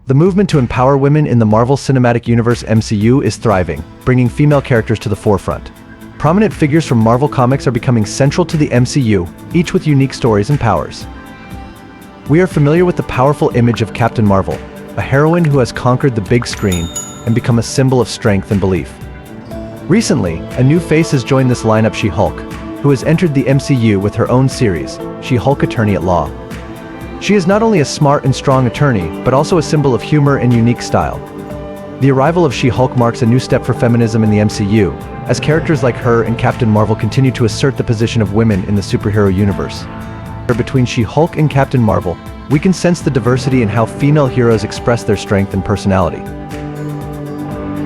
The movement to empower women in the Marvel Cinematic Universe (MCU) is thriving, bringing female characters to the forefront. Prominent figures from Marvel Comics are becoming central to the MCU, each with unique stories and powers. We are familiar with the powerful image of Captain Marvel, a heroine who has conquered the big screen and become a symbol of strength and belief. Recently, a new face has joined this lineup: She-Hulk, who has entered the MCU with her own series, She-Hulk Attorney at Law. She is not only a smart and strong attorney, but also a symbol of humor and unique style. The arrival of She-Hulk marks a new step for feminism in the MCU, as characters like her and Captain Marvel continue to assert the position of women in the superhero universe. Between She-Hulk and Captain Marvel, we can sense the diversity in how female heroes express their strength and personality.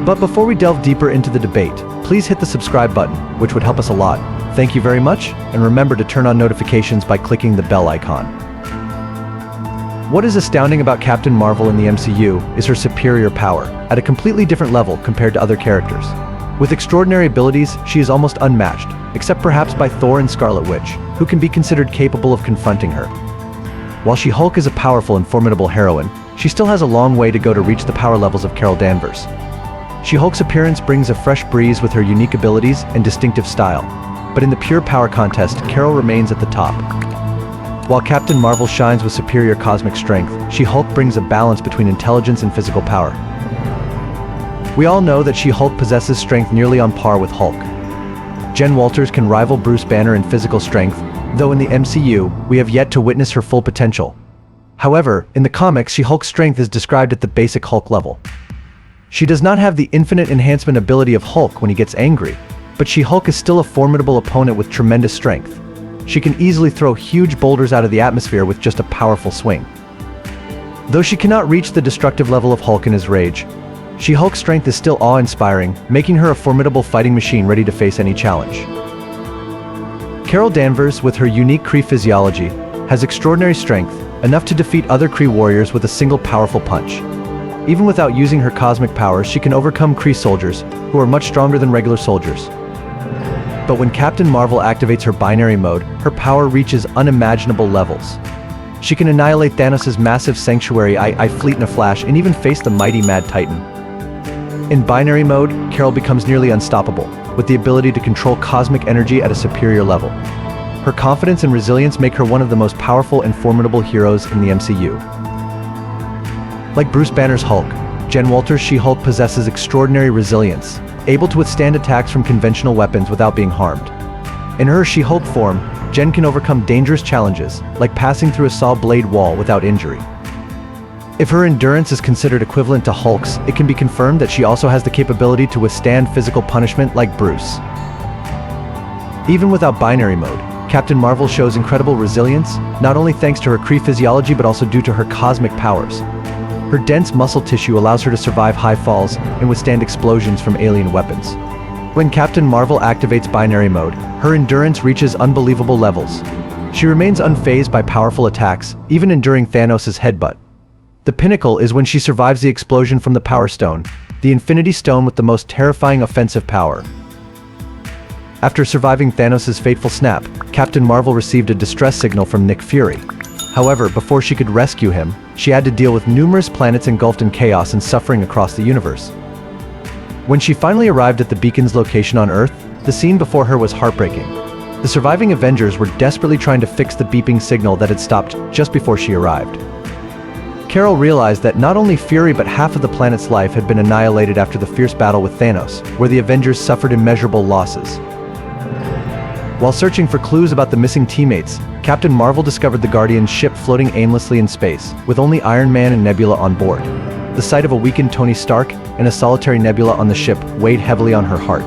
But before we delve deeper into the debate, please hit the subscribe button, which would help us a lot. Thank you very much, and remember to turn on notifications by clicking the bell icon. What is astounding about Captain Marvel in the MCU is her superior power, at a completely different level compared to other characters. With extraordinary abilities, she is almost unmatched, except perhaps by Thor and Scarlet Witch, who can be considered capable of confronting her. While She-Hulk is a powerful and formidable heroine, she still has a long way to go to reach the power levels of Carol Danvers. She-Hulk's appearance brings a fresh breeze with her unique abilities and distinctive style, but in the pure power contest, Carol remains at the top. While Captain Marvel shines with superior cosmic strength, She-Hulk brings a balance between intelligence and physical power. We all know that She-Hulk possesses strength nearly on par with Hulk. Jen Walters can rival Bruce Banner in physical strength, though in the MCU, we have yet to witness her full potential. However, in the comics, She-Hulk's strength is described at the basic Hulk level. She does not have the infinite enhancement ability of Hulk when he gets angry, but She-Hulk is still a formidable opponent with tremendous strength. She can easily throw huge boulders out of the atmosphere with just a powerful swing. Though she cannot reach the destructive level of Hulk in his rage, She-Hulk's strength is still awe-inspiring, making her a formidable fighting machine ready to face any challenge. Carol Danvers, with her unique Kree physiology, has extraordinary strength, enough to defeat other Kree warriors with a single powerful punch. Even without using her cosmic powers, she can overcome Kree soldiers, who are much stronger than regular soldiers. But when Captain Marvel activates her binary mode, her power reaches unimaginable levels. She can annihilate Thanos' massive sanctuary fleet in a flash and even face the mighty Mad Titan. In binary mode, Carol becomes nearly unstoppable, with the ability to control cosmic energy at a superior level. Her confidence and resilience make her one of the most powerful and formidable heroes in the MCU. Like Bruce Banner's Hulk, Jen Walters' She-Hulk possesses extraordinary resilience, able to withstand attacks from conventional weapons without being harmed. In her She-Hulk form, Jen can overcome dangerous challenges, like passing through a saw blade wall without injury. If her endurance is considered equivalent to Hulk's, it can be confirmed that she also has the capability to withstand physical punishment like Bruce. Even without binary mode, Captain Marvel shows incredible resilience, not only thanks to her Kree physiology but also due to her cosmic powers. Her dense muscle tissue allows her to survive high falls and withstand explosions from alien weapons. When Captain Marvel activates binary mode, her endurance reaches unbelievable levels. She remains unfazed by powerful attacks, even enduring Thanos' headbutt. The pinnacle is when she survives the explosion from the Power Stone, the Infinity Stone with the most terrifying offensive power. After surviving Thanos' fateful snap, Captain Marvel received a distress signal from Nick Fury. However, before she could rescue him, she had to deal with numerous planets engulfed in chaos and suffering across the universe. When she finally arrived at the beacon's location on Earth, the scene before her was heartbreaking. The surviving Avengers were desperately trying to fix the beeping signal that had stopped just before she arrived. Carol realized that not only Fury but half of the planet's life had been annihilated after the fierce battle with Thanos, where the Avengers suffered immeasurable losses. While searching for clues about the missing teammates, Captain Marvel discovered the Guardian's ship floating aimlessly in space, with only Iron Man and Nebula on board. The sight of a weakened Tony Stark and a solitary Nebula on the ship weighed heavily on her heart.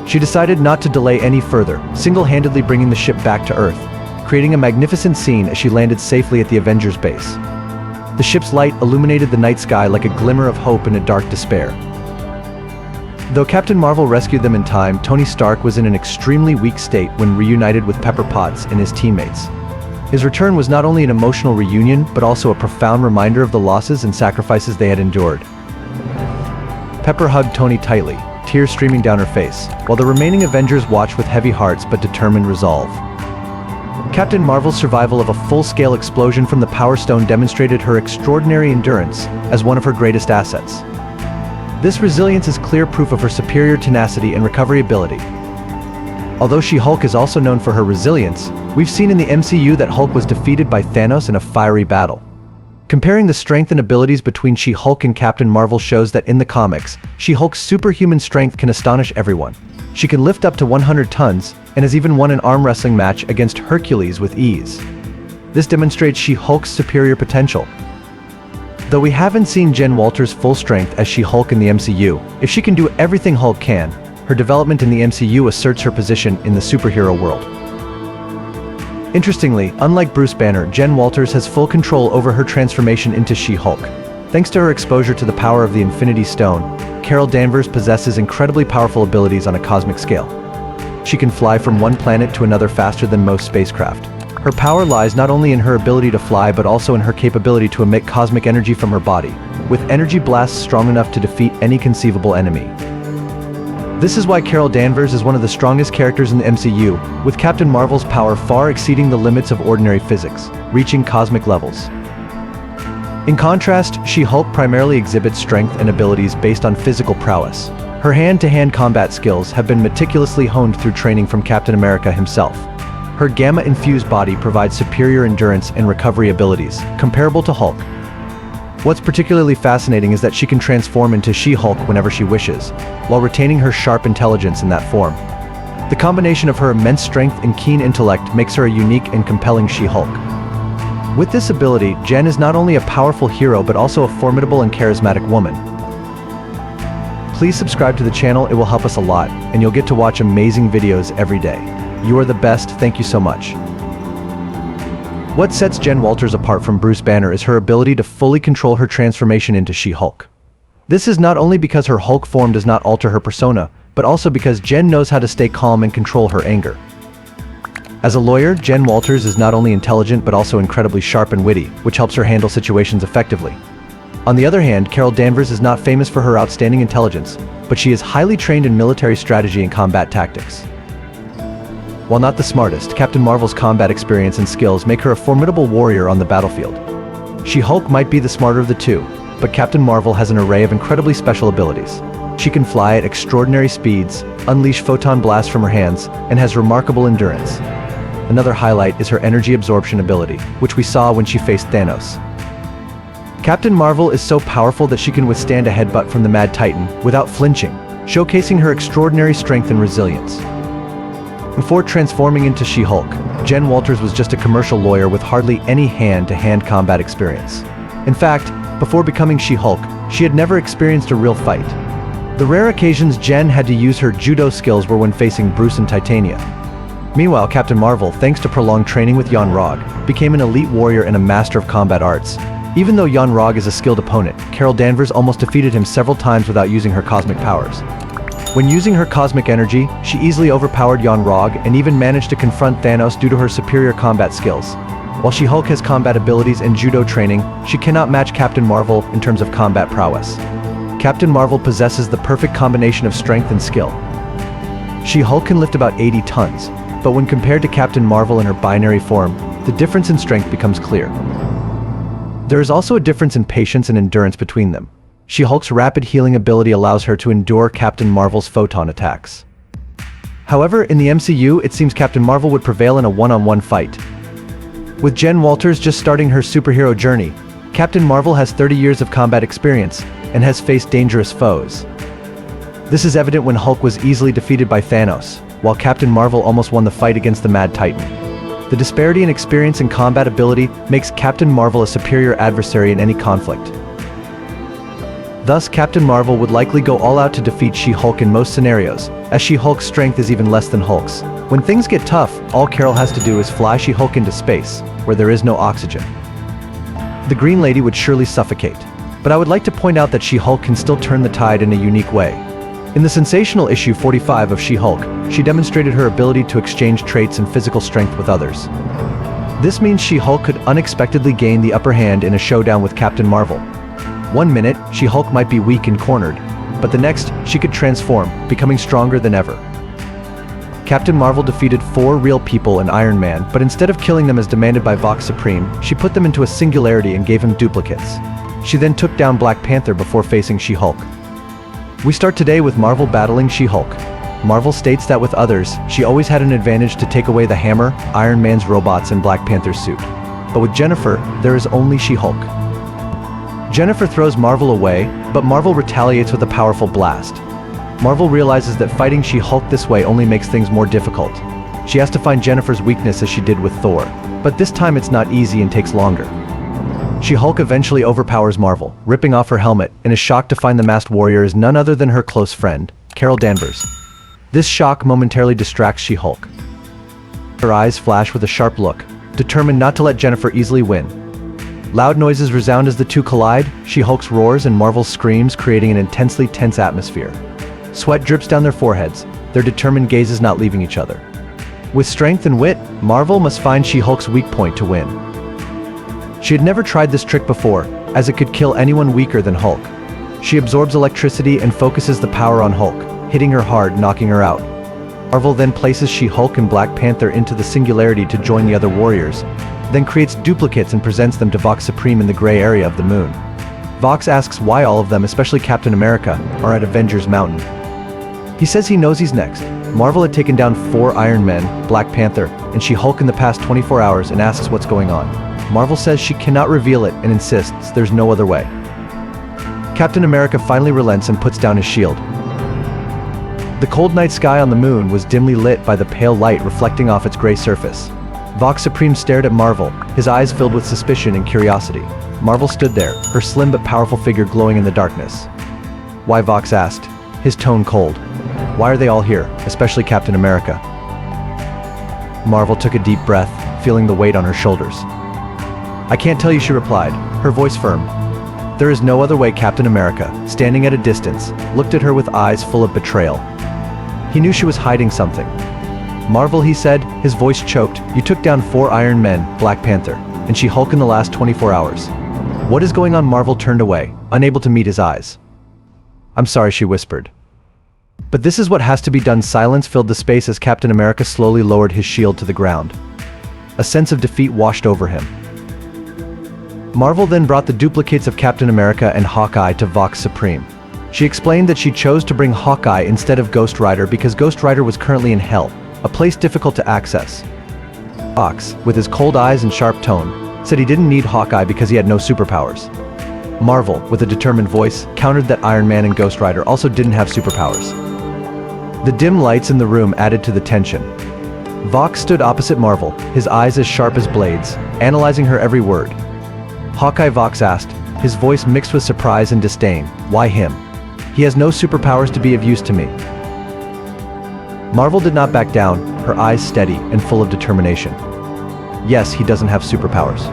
She decided not to delay any further, single-handedly bringing the ship back to Earth, creating a magnificent scene as she landed safely at the Avengers base. The ship's light illuminated the night sky like a glimmer of hope in a dark despair. Though Captain Marvel rescued them in time, Tony Stark was in an extremely weak state when reunited with Pepper Potts and his teammates. His return was not only an emotional reunion, but also a profound reminder of the losses and sacrifices they had endured. Pepper hugged Tony tightly, tears streaming down her face, while the remaining Avengers watched with heavy hearts but determined resolve. Captain Marvel's survival of a full-scale explosion from the Power Stone demonstrated her extraordinary endurance as one of her greatest assets. This resilience is clear proof of her superior tenacity and recovery ability. Although She-Hulk is also known for her resilience, we've seen in the MCU that Hulk was defeated by Thanos in a fiery battle. Comparing the strength and abilities between She-Hulk and Captain Marvel shows that in the comics, She-Hulk's superhuman strength can astonish everyone. She can lift up to 100 tons, and has even won an arm wrestling match against Hercules with ease. This demonstrates She-Hulk's superior potential. Though we haven't seen Jen Walters' full strength as She-Hulk in the MCU, if she can do everything Hulk can, her development in the MCU asserts her position in the superhero world. Interestingly, unlike Bruce Banner, Jen Walters has full control over her transformation into She-Hulk. Thanks to her exposure to the power of the Infinity Stone, Carol Danvers possesses incredibly powerful abilities on a cosmic scale. She can fly from one planet to another faster than most spacecraft. Her power lies not only in her ability to fly but also in her capability to emit cosmic energy from her body, with energy blasts strong enough to defeat any conceivable enemy. This is why Carol Danvers is one of the strongest characters in the MCU, with Captain Marvel's power far exceeding the limits of ordinary physics, reaching cosmic levels. In contrast, She-Hulk primarily exhibits strength and abilities based on physical prowess. Her hand-to-hand combat skills have been meticulously honed through training from Captain America himself. Her gamma-infused body provides superior endurance and recovery abilities, comparable to Hulk. What's particularly fascinating is that she can transform into She-Hulk whenever she wishes, while retaining her sharp intelligence in that form. The combination of her immense strength and keen intellect makes her a unique and compelling She-Hulk. With this ability, Jen is not only a powerful hero but also a formidable and charismatic woman. Please subscribe to the channel, it will help us a lot, and you'll get to watch amazing videos every day. You are the best, thank you so much. What sets Jen Walters apart from Bruce Banner is her ability to fully control her transformation into She-Hulk. This is not only because her Hulk form does not alter her persona, but also because Jen knows how to stay calm and control her anger. As a lawyer, Jen Walters is not only intelligent but also incredibly sharp and witty, which helps her handle situations effectively. On the other hand, Carol Danvers is not famous for her outstanding intelligence, but she is highly trained in military strategy and combat tactics. While not the smartest, Captain Marvel's combat experience and skills make her a formidable warrior on the battlefield. She-Hulk might be the smarter of the two, but Captain Marvel has an array of incredibly special abilities. She can fly at extraordinary speeds, unleash photon blasts from her hands, and has remarkable endurance. Another highlight is her energy absorption ability, which we saw when she faced Thanos. Captain Marvel is so powerful that she can withstand a headbutt from the Mad Titan without flinching, showcasing her extraordinary strength and resilience. Before transforming into She-Hulk, Jen Walters was just a commercial lawyer with hardly any hand-to-hand combat experience. In fact, before becoming She-Hulk, she had never experienced a real fight. The rare occasions Jen had to use her judo skills were when facing Bruce and Titania. Meanwhile, Captain Marvel, thanks to prolonged training with Yon-Rogg, became an elite warrior and a master of combat arts. Even though Yon-Rogg is a skilled opponent, Carol Danvers almost defeated him several times without using her cosmic powers. When using her cosmic energy, she easily overpowered Yon-Rogg and even managed to confront Thanos due to her superior combat skills. While She-Hulk has combat abilities and judo training, she cannot match Captain Marvel in terms of combat prowess. Captain Marvel possesses the perfect combination of strength and skill. She-Hulk can lift about 80 tons, but when compared to Captain Marvel in her binary form, the difference in strength becomes clear. There is also a difference in patience and endurance between them. She-Hulk's rapid healing ability allows her to endure Captain Marvel's photon attacks. However, in the MCU, it seems Captain Marvel would prevail in a one-on-one fight. With Jen Walters just starting her superhero journey, Captain Marvel has 30 years of combat experience and has faced dangerous foes. This is evident when Hulk was easily defeated by Thanos, while Captain Marvel almost won the fight against the Mad Titan. The disparity in experience and combat ability makes Captain Marvel a superior adversary in any conflict. Thus, Captain Marvel would likely go all out to defeat She-Hulk in most scenarios, as She-Hulk's strength is even less than Hulk's. When things get tough, all Carol has to do is fly She-Hulk into space, where there is no oxygen. The Green Lady would surely suffocate. But I would like to point out that She-Hulk can still turn the tide in a unique way. In the sensational issue 45 of She-Hulk, she demonstrated her ability to exchange traits and physical strength with others. This means She-Hulk could unexpectedly gain the upper hand in a showdown with Captain Marvel. One minute, She-Hulk might be weak and cornered, but the next, she could transform, becoming stronger than ever. Captain Marvel defeated 4 real people and Iron Man, but instead of killing them as demanded by Vox Supreme, she put them into a singularity and gave him duplicates. She then took down Black Panther before facing She-Hulk. We start today with Marvel battling She-Hulk. Marvel states that with others, she always had an advantage to take away the hammer, Iron Man's robots, and Black Panther's suit. But with Jennifer, there is only She-Hulk. Jennifer throws Marvel away, but Marvel retaliates with a powerful blast. Marvel realizes that fighting She-Hulk this way only makes things more difficult. She has to find Jennifer's weakness as she did with Thor, but this time it's not easy and takes longer. She-Hulk eventually overpowers Marvel, ripping off her helmet, and is shocked to find the masked warrior is none other than her close friend, Carol Danvers. This shock momentarily distracts She-Hulk. Her eyes flash with a sharp look, determined not to let Jennifer easily win. Loud noises resound as the two collide, She-Hulk's roars and Marvel's screams, creating an intensely tense atmosphere. Sweat drips down their foreheads, their determined gazes not leaving each other. With strength and wit, Marvel must find She-Hulk's weak point to win. She had never tried this trick before, as it could kill anyone weaker than Hulk. She absorbs electricity and focuses the power on Hulk, hitting her hard, knocking her out. Marvel then places She-Hulk and Black Panther into the singularity to join the other warriors, then creates duplicates and presents them to Vox Supreme in the gray area of the moon. Vox asks why all of them, especially Captain America, are at Avengers Mountain. He says he knows he's next. Marvel had taken down 4 Iron Men, Black Panther, and She-Hulk in the past 24 hours and asks what's going on. Marvel says she cannot reveal it and insists there's no other way. Captain America finally relents and puts down his shield. The cold night sky on the moon was dimly lit by the pale light reflecting off its gray surface. Vox Supreme stared at Marvel, his eyes filled with suspicion and curiosity. Marvel stood there, her slim but powerful figure glowing in the darkness. Why, Vox asked, his tone cold. Why are they all here, especially Captain America? Marvel took a deep breath, feeling the weight on her shoulders. I can't tell you, she replied, her voice firm. There is no other way. Captain America, standing at a distance, looked at her with eyes full of betrayal. He knew she was hiding something. Marvel, he said, his voice choked, you took down 4 Iron Men, Black Panther, and She-Hulk in the last 24 hours. What is going on? Marvel turned away, unable to meet his eyes. I'm sorry, she whispered. But this is what has to be done. Silence filled the space as Captain America slowly lowered his shield to the ground. A sense of defeat washed over him. Marvel then brought the duplicates of Captain America and Hawkeye to Vox Supreme. She explained that she chose to bring Hawkeye instead of Ghost Rider because Ghost Rider was currently in Hell, a place difficult to access. Vox, with his cold eyes and sharp tone, said he didn't need Hawkeye because he had no superpowers. Marvel, with a determined voice, countered that Iron Man and Ghost Rider also didn't have superpowers. The dim lights in the room added to the tension. Vox stood opposite Marvel, his eyes as sharp as blades, analyzing her every word. Hawkeye, Vox asked, his voice mixed with surprise and disdain. Why him? He has no superpowers to be of use to me. Marvel did not back down, her eyes steady and full of determination. Yes, he doesn't have superpowers,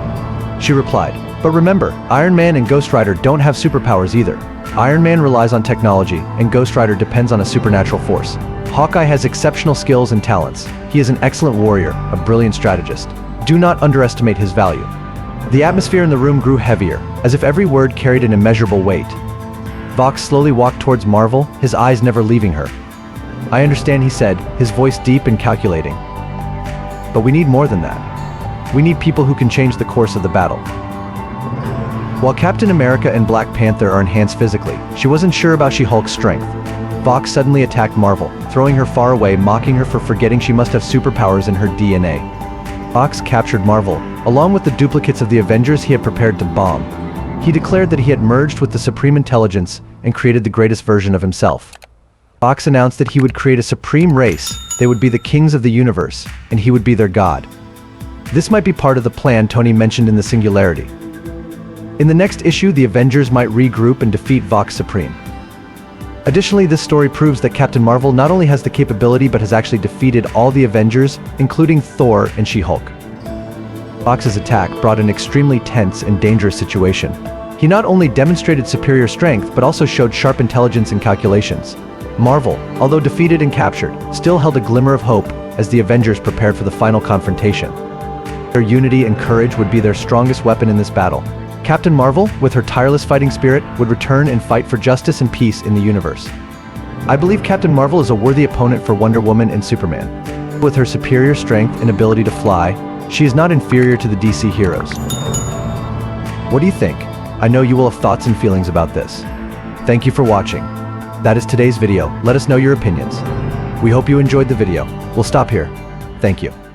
she replied. But remember, Iron Man and Ghost Rider don't have superpowers either. Iron Man relies on technology, and Ghost Rider depends on a supernatural force. Hawkeye has exceptional skills and talents. He is an excellent warrior, a brilliant strategist. Do not underestimate his value. The atmosphere in the room grew heavier, as if every word carried an immeasurable weight. Vox slowly walked towards Marvel, his eyes never leaving her. I understand, he said, his voice deep and calculating. But we need more than that. We need people who can change the course of the battle. While Captain America and Black Panther are enhanced physically, she wasn't sure about She-Hulk's strength. Vox suddenly attacked Marvel, throwing her far away, mocking her for forgetting she must have superpowers in her DNA. Vox captured Marvel, along with the duplicates of the Avengers he had prepared to bomb. He declared that he had merged with the Supreme Intelligence and created the greatest version of himself. Vox announced that he would create a supreme race. They would be the kings of the universe, and he would be their god. This might be part of the plan Tony mentioned in the Singularity. In the next issue, the Avengers might regroup and defeat Vox Supreme. Additionally, this story proves that Captain Marvel not only has the capability but has actually defeated all the Avengers, including Thor and She-Hulk. Vox's attack brought an extremely tense and dangerous situation. He not only demonstrated superior strength but also showed sharp intelligence and calculations. Marvel, although defeated and captured, still held a glimmer of hope as the Avengers prepared for the final confrontation. Their unity and courage would be their strongest weapon in this battle. Captain Marvel, with her tireless fighting spirit, would return and fight for justice and peace in the universe. I believe Captain Marvel is a worthy opponent for Wonder Woman and Superman. With her superior strength and ability to fly, she is not inferior to the DC heroes. What do you think? I know you will have thoughts and feelings about this. Thank you for watching. That is today's video. Let us know your opinions. We hope you enjoyed the video. We'll stop here. Thank you.